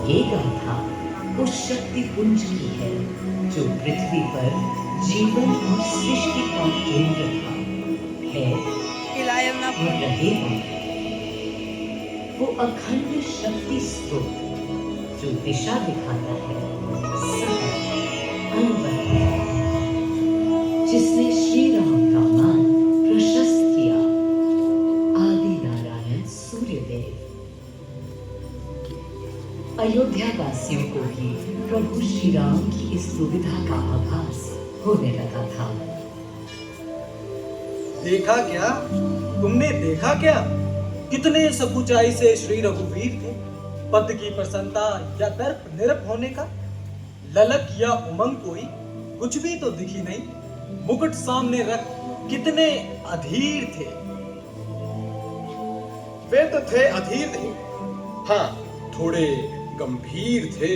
ये गाथा उस शक्ति पुंज की है जो पृथ्वी पर जीवन और सृष्टि का केंद्र था, है और रहेगा। वो अखंड शक्ति स्रोत जो दिशा दिखाता है, सहज अनवरत, जिसने श्री राम का मान प्रशस्त किया, आदि नारायण सूर्यदेव। अयोध्या वासियों को भी प्रभु श्री राम की इस दुविधा का आभास होने लगा था। देखा क्या? तुमने देखा क्या? कितने सकुचाई से श्री रघुवीर थे। पद की प्रसन्नता या दर्प निरप होने का ललक या उमंग कोई कुछ भी तो दिखी नहीं। मुकुट सामने रख कितने अधीर थे। वे तो थे अधीर नहीं, हाँ थोड़े गंभीर थे।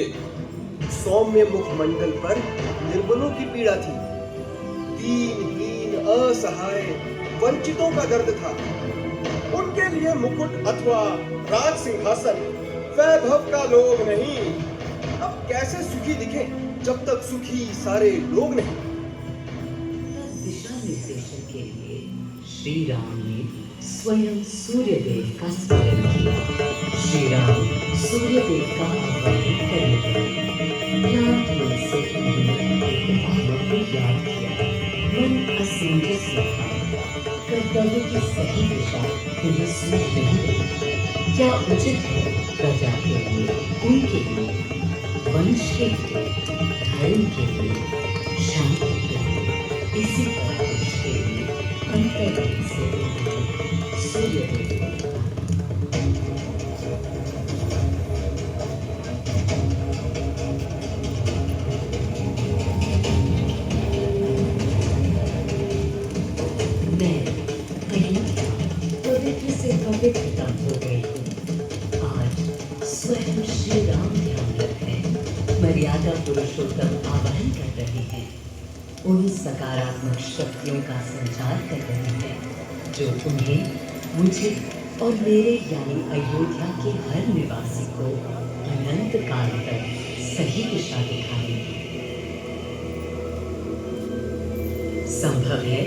सौम्य मुखमंडल पर निर्बलों की पीड़ा थी, दीनहीन असहाय वंचितों का दर्द था। उनके लिए मुकुट अथवा राज सिंहासन वैभव का लोभ नहीं। अब कैसे सुखी दिखे जब तक सुखी सारे लोग नहीं। दिशा निर्देशन के लिए श्री राम ने स्वयं सूर्यदेव का स्मरण किया। श्री राम सूर्यदेव का आह्वान करने लाख मन से उन्होंने अपने भावों को याद किया। मन असमंजस में था, कर्तव्य की सही दिशा उन्हें सूझ नहीं रही। क्या उचित है प्रजा के लिए, उनके लिए, वंश के लिए, धर्म के लिए, शांति के लिए, इसी परामर्श के लिए अंतर्गत से सूर्यदेव को मैं अयोध्या पवित्र से पवित्रता हो गई हूँ। आज स्वयं श्री राम ध्यान रखें, मर्यादा पुरुषोत्तम आवाहन कर रहे हैं। उन सकारात्मक शक्तियों का संचार कर रहे हैं जो उन्हें, मुझे और मेरे यानी अयोध्या के हर निवासी को अनंत काल तक सही दिशा दिखाएंगे। संभव है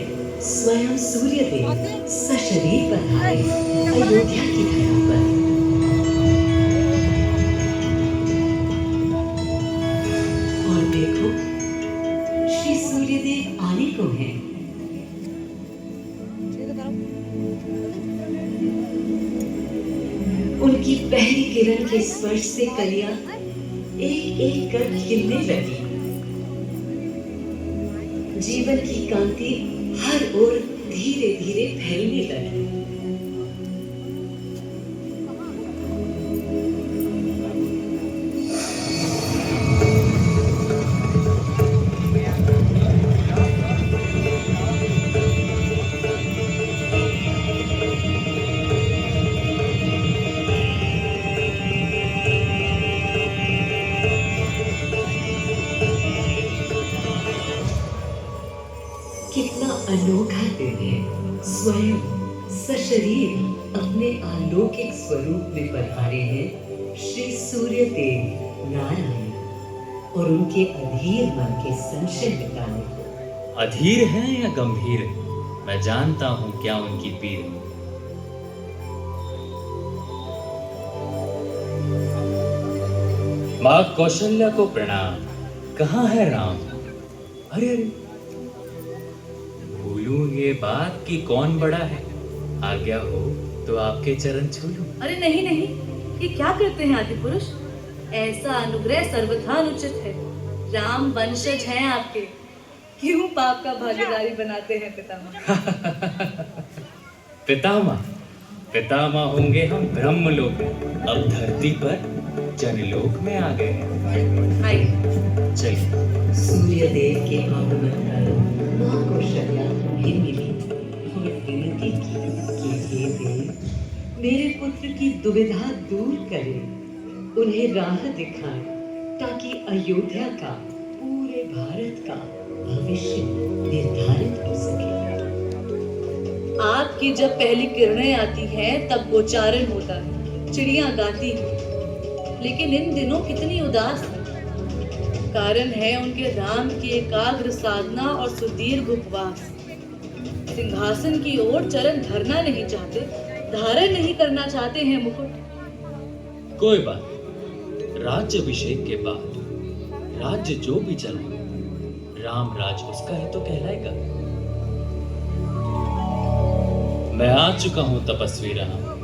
स्वयं सूर्यदेव सशरीर पधारे अयोध्या की धरा पर। और देखो, श्री सूर्यदेव आने को हैं। उनकी पहली किरण के स्पर्श से कलियां एक एक कर खिलने लगी। जीवन की कांति हर ओर धीरे धीरे फैलने लगी। कितना अनोखा दिन है। स्वयं सशरीर अपने अलौकिक स्वरूप में पधारे हैं श्री सूर्यदेव नारायण, और उनके अधीर मन के संशय मिटाने को। अधीर है या गंभीर है, मैं जानता हूं क्या उनकी पीर है। माँ कौशल्या को प्रणाम। कहाँ है राम? अरे अरे, भूलूं ये बात कि कौन बड़ा है। आज्ञा हो तो आपके चरण छू लूं। अरे नहीं नहीं, ये क्या करते हैं आदि पुरुष? ऐसा अनुग्रह सर्वथा अनुचित है। राम वंशज हैं आपके, क्यों पाप का भागीदारी बनाते हैं पितामह? पितामह पितामह होंगे हम ब्रह्मलोक में, अब धरती पर जनलोक में आ गए हैं। आइए चलिए। सूर्यदेव के आगमन पर माँ कौशल्या उन्हें मिली और विनती की कि हे देव, मेरे पुत्र की दुविधा दूर करें, उन्हें राह दिखाएं, ताकि अयोध्या का, पूरे भारत का भविष्य निर्धारित हो सके। आपकी जब पहली किरणें आती हैं तब गोचारण होता है, चिड़िया गाती हैं। लेकिन इन दिनों कितनी उदास है। कारण है उनके राम की एकाग्र साधना और सुदीर्घ उपवास। सिंहासन की ओर चरण धरना नहीं चाहते, धारण नहीं करना चाहते हैं मुकुट। कोई बात नहीं। राज्य अभिषेक के बाद राज्य जो भी चले, राम राज उसका ही तो कहलाएगा। मैं आ चुका हूं तपस्वी राम।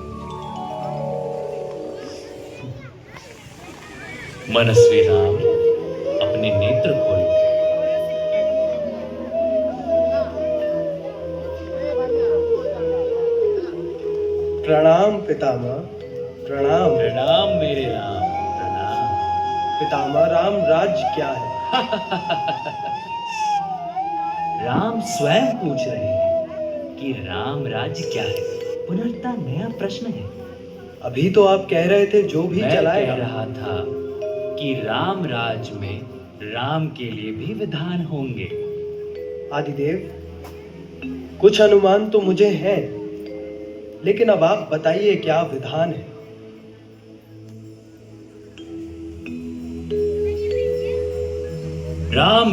मनस्वी राम, अपने नेत्र खोलो। प्रणाम पितामह, प्रणाम। प्रणाम मेरे राम, प्रणाम। पितामह, राम राज्य क्या है? राम स्वयं पूछ रहे हैं कि राम राज्य क्या है। पुनर्ता नया प्रश्न है। अभी तो आप कह रहे थे जो भी मैं चलाएगा। कह रहा था कि राम राज में राम के लिए भी विधान होंगे। आदिदेव, कुछ अनुमान तो मुझे हैं, लेकिन अब आप बताइए क्या विधान है। राम